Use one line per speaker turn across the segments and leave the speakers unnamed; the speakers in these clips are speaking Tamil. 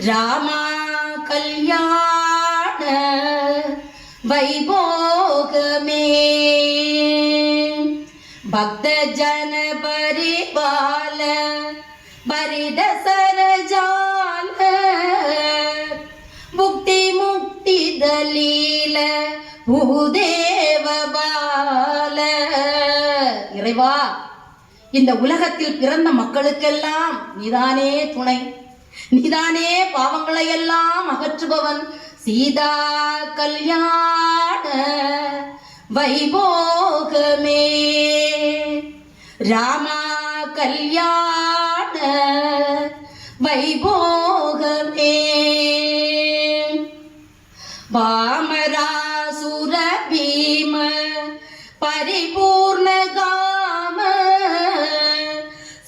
ராமா கல்யாண வைபோகமே பக்த ஜன பரிபால பரிட சரஜால முக்தி முக்தி தலீல பூதேவ பால. இறைவா, இந்த உலகத்தில் பிறந்த மக்களுக்கெல்லாம் நீதானே துணை, நீதானே பாவங்களை எல்லாம் அகற்றுபவன். சீதா கல்யாண வைபோகமே ராமா கல்யாண வைபோகமே வாமராசுர பீம பரிபூர்ண காம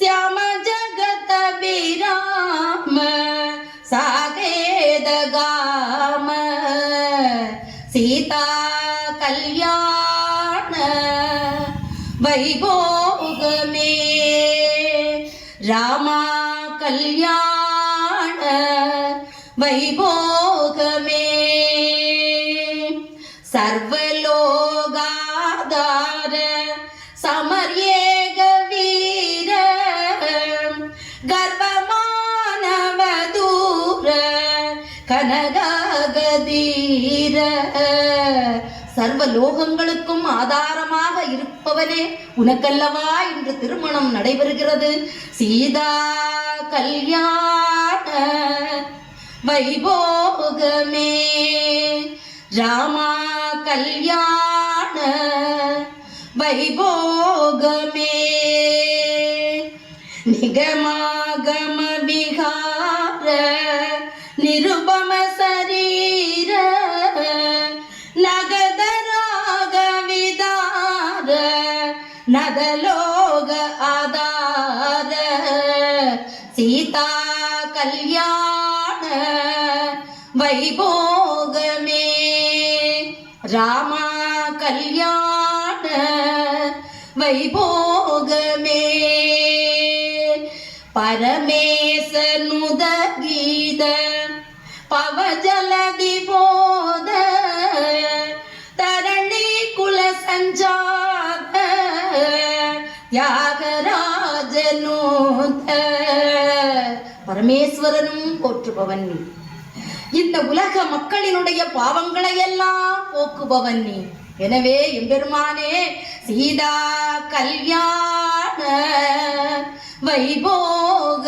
श्याम जगत विराम साकेत गाम सीता कल्याण वैभोगमे रामा कल्याण वैभोगमे सर्वलोगाधार समर्ये கனகதீர. சர்வ லோகங்களுக்கும் ஆதாரமாக இருப்பவனே, உனக்கல்லவா இன்று திருமணம் நடைபெறுகிறது. சீதா கல்யாண வைபோகமே ராமா கல்யாண வைபோகமே நிகமாகம விகார நிருபம சரீர நகதராக விதார நதலோக ஆதார சீதா கல்யாண வைபோகமே ராமா கல்யாண வைபோகமே பரமேசனுத கீத பவஜலதி போத தரணி குல சஞ்சாத தியாகராஜனோத. பரமேஸ்வரனும் போற்றுபவன் நீ, இந்த உலக மக்களினுடைய பாவங்களை எல்லாம் போக்குபவன் நீ. எனவே எம்பெருமானே, சீதா கல்யாண வைபோக